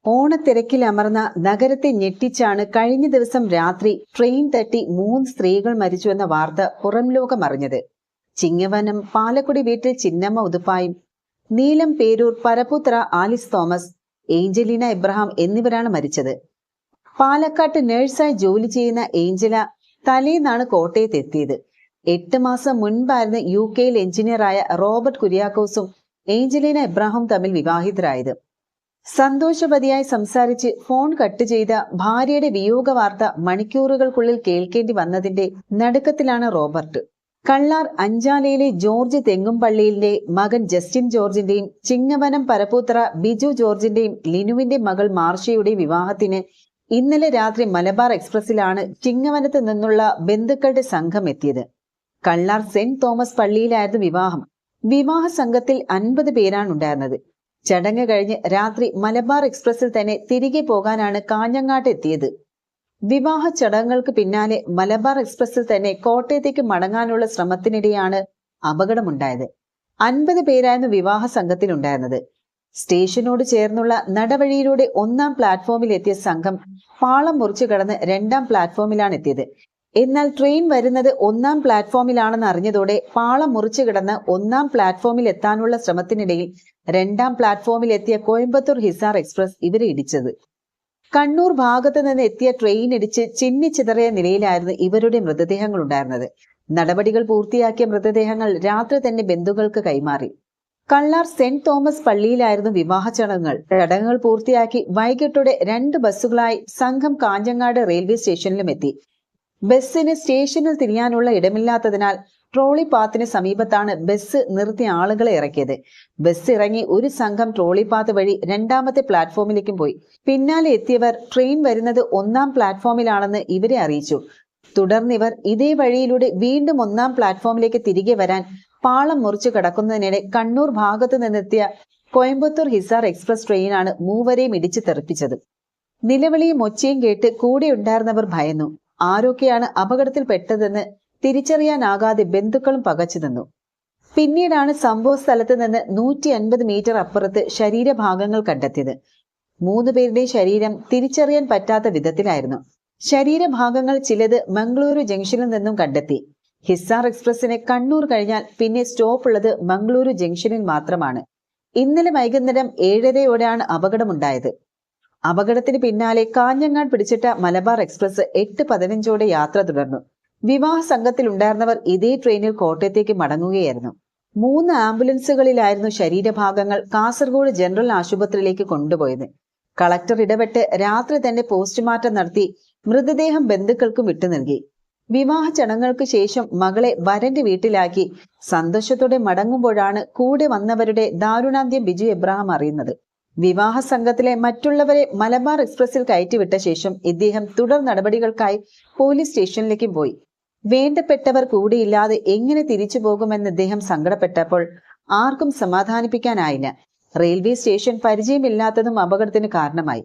ഓണത്തിരക്കിലമർന്ന നഗരത്തെ ഞെട്ടിച്ചാണ് കഴിഞ്ഞ ദിവസം രാത്രി ട്രെയിൻ തട്ടി 3 സ്ത്രീകൾ മരിച്ചുവെന്ന വാർത്ത പുറം ലോകമറിഞ്ഞത്. ചിങ്ങവനം പാലക്കുടി വീട്ടിൽ ചിന്നമ്മ ഉതുപ്പായും, നീലം പേരൂർ പരപ്പുത്ര ആലിസ് തോമസ്, ഏഞ്ചലീന എബ്രഹാം എന്നിവരാണ് മരിച്ചത്. പാലക്കാട്ട് നഴ്സായി ജോലി ചെയ്യുന്ന ഏഞ്ചല തലേന്നാണ് കോട്ടയത്ത് എത്തിയത്. 8 മാസം മുൻപായിരുന്നു UK എഞ്ചിനീയറായ റോബർട്ട് കുര്യാക്കോസും ഏഞ്ചലീന എബ്രഹാം തമ്മിൽ വിവാഹിതരായത്. സന്തോഷവതിയായി സംസാരിച്ച് ഫോൺ കട്ട് ചെയ്ത ഭാര്യയുടെ വിയോഗ വാർത്ത മണിക്കൂറുകൾക്കുള്ളിൽ കേൾക്കേണ്ടി വന്നതിന്റെ നടുക്കത്തിലാണ് റോബർട്ട്. കള്ളാർ അഞ്ചാലയിലെ ജോർജ് തെങ്ങുംപള്ളിയിലെ മകൻ ജസ്റ്റിൻ ജോർജിന്റെയും ചിങ്ങവനം പരപ്പൂത്ര ബിജു ജോർജിന്റെയും ലിനുവിന്റെ മകൾ മാർഷയുടെയും വിവാഹത്തിന് ഇന്നലെ രാത്രി മലബാർ എക്സ്പ്രസിലാണ് ചിങ്ങവനത്ത് നിന്നുള്ള ബന്ധുക്കളുടെ സംഘം എത്തിയത്. കള്ളാർ സെന്റ് തോമസ് പള്ളിയിലായിരുന്നു വിവാഹം. വിവാഹ സംഘത്തിൽ 50 പേരാണ് ഉണ്ടായിരുന്നത്. ചടങ്ങ് കഴിഞ്ഞ് രാത്രി മലബാർ എക്സ്പ്രസിൽ തന്നെ തിരികെ പോകാനാണ് കാഞ്ഞങ്ങാട്ട് എത്തിയത്. വിവാഹ ചടങ്ങുകൾക്ക് പിന്നാലെ മലബാർ എക്സ്പ്രസിൽ തന്നെ കോട്ടയത്തേക്ക് മടങ്ങാനുള്ള ശ്രമത്തിനിടെയാണ് അപകടമുണ്ടായത്. 50 പേരായിരുന്നു വിവാഹ സംഘത്തിൽ ഉണ്ടായിരുന്നത്. സ്റ്റേഷനോട് ചേർന്നുള്ള നടവഴിയിലൂടെ 1-ാം പ്ലാറ്റ്ഫോമിൽ എത്തിയ സംഘം പാളം മുറിച്ചു കടന്ന് 2-ാം പ്ലാറ്റ്ഫോമിലാണ് എത്തിയത്. എന്നാൽ ട്രെയിൻ വരുന്നത് 1-ാം പ്ലാറ്റ്ഫോമിലാണെന്ന് അറിഞ്ഞതോടെ പാളം മുറിച്ചു കിടന്ന് 1-ാം പ്ലാറ്റ്ഫോമിൽ എത്താനുള്ള ശ്രമത്തിനിടയിൽ 2-ാം പ്ലാറ്റ്ഫോമിൽ എത്തിയ കോയമ്പത്തൂർ ഹിസാർ എക്സ്പ്രസ് ഇവരെ ഇടിച്ചത്. കണ്ണൂർ ഭാഗത്ത് നിന്ന് എത്തിയ ട്രെയിൻ ഇടിച്ച് ചിന്നിച്ചിതറിയ നിലയിലായിരുന്നു ഇവരുടെ മൃതദേഹങ്ങൾ ഉണ്ടായിരുന്നത്. നടപടികൾ പൂർത്തിയാക്കിയ മൃതദേഹങ്ങൾ രാത്രി തന്നെ ബന്ധുക്കൾക്ക് കൈമാറി. കള്ളാർ സെന്റ് തോമസ് പള്ളിയിലായിരുന്നു വിവാഹ ചടങ്ങുകൾ. ചടങ്ങുകൾ പൂർത്തിയാക്കി വൈകിട്ടോടെ 2 ബസ്സുകളായി സംഘം കാഞ്ഞങ്ങാട് റെയിൽവേ സ്റ്റേഷനിലും എത്തി. ബസ്സിന് സ്റ്റേഷനിൽ തിരിയാനുള്ള ഇടമില്ലാത്തതിനാൽ ട്രോളി പാത്തിന് സമീപത്താണ് ബസ് നിർത്തിയ ആളുകളെ ഇറക്കിയത്. ബസ് ഇറങ്ങി ഒരു സംഘം ട്രോളി പാത്ത് വഴി 2-ാമത്തെ പ്ലാറ്റ്ഫോമിലേക്കും പോയി. പിന്നാലെ എത്തിയവർ ട്രെയിൻ വരുന്നത് 1-ാം പ്ലാറ്റ്ഫോമിലാണെന്ന് ഇവരെ അറിയിച്ചു. തുടർന്ന് ഇവർ ഇതേ വഴിയിലൂടെ വീണ്ടും 1-ാം പ്ലാറ്റ്ഫോമിലേക്ക് തിരികെ വരാൻ പാളം മുറിച്ചു കടക്കുന്നതിനിടെ കണ്ണൂർ ഭാഗത്ത് നിന്നെത്തിയ കോയമ്പത്തൂർ ഹിസാർ എക്സ്പ്രസ് ട്രെയിനാണ് മൂവരെയും ഇടിച്ചു തെറിപ്പിച്ചത്. നിലവിളിയും ഒച്ചയും കേട്ട് കൂടെ ഉണ്ടായിരുന്നവർ ഭയന്നു. ആരൊക്കെയാണ് അപകടത്തിൽപ്പെട്ടതെന്ന് തിരിച്ചറിയാനാകാതെ ബന്ധുക്കളും പകച്ചു നിന്നു. പിന്നീടാണ് സംഭവ സ്ഥലത്ത് നിന്ന് 150 മീറ്റർ അപ്പുറത്ത് ശരീരഭാഗങ്ങൾ കണ്ടെത്തിയത്. 3 പേരുടെയും ശരീരം തിരിച്ചറിയാൻ പറ്റാത്ത വിധത്തിലായിരുന്നു. ശരീരഭാഗങ്ങൾ ചിലത് മംഗളൂരു ജംഗ്ഷനിൽ നിന്നും കണ്ടെത്തി. ഹിസാർ എക്സ്പ്രസിന് കണ്ണൂർ കഴിഞ്ഞാൽ പിന്നെ സ്റ്റോപ്പ് ഉള്ളത് മംഗളൂരു ജംഗ്ഷനിൽ മാത്രമാണ്. ഇന്നലെ വൈകുന്നേരം 7:30-ഓടെയാണ് അപകടമുണ്ടായത്. അപകടത്തിന് പിന്നാലെ കാഞ്ഞങ്ങാട് പിടിച്ചിട്ട മലബാർ എക്സ്പ്രസ് 8:15-ഓടെ യാത്ര തുടർന്നു. വിവാഹ സംഘത്തിൽ ഉണ്ടായിരുന്നവർ ഇതേ ട്രെയിനിൽ കോട്ടയത്തേക്ക് മടങ്ങുകയായിരുന്നു. 3 ആംബുലൻസുകളിലായിരുന്നു ശരീരഭാഗങ്ങൾ കാസർഗോഡ് ജനറൽ ആശുപത്രിയിലേക്ക് കൊണ്ടുപോയത്. കളക്ടർ ഇടപെട്ട് രാത്രി തന്നെ പോസ്റ്റ്മോർട്ടം നടത്തി മൃതദേഹം ബന്ധുക്കൾക്കും വിട്ടു നൽകി. വിവാഹ ചടങ്ങുകൾക്ക് ശേഷം മകളെ വരന്റെ വീട്ടിലാക്കി സന്തോഷത്തോടെ മടങ്ങുമ്പോഴാണ് കൂടെ വന്നവരുടെ ദാരുണാന്ത്യം ബിജു എബ്രഹാം അറിയുന്നത്. വിവാഹ സംഘത്തിലെ മറ്റുള്ളവരെ മലബാർ എക്സ്പ്രസിൽ കയറ്റിവിട്ട ശേഷം ഇദ്ദേഹം തുടർ നടപടികൾക്കായി പോലീസ് സ്റ്റേഷനിലേക്കും പോയി. വേണ്ടപ്പെട്ടവർ കൂടിയില്ലാതെ എങ്ങനെ തിരിച്ചു പോകുമെന്ന് ഇദ്ദേഹം സങ്കടപ്പെട്ടപ്പോൾ ആർക്കും സമാധാനിപ്പിക്കാനായില്ല. റെയിൽവേ സ്റ്റേഷൻ പരിചയമില്ലാത്തതും അപകടത്തിന് കാരണമായി.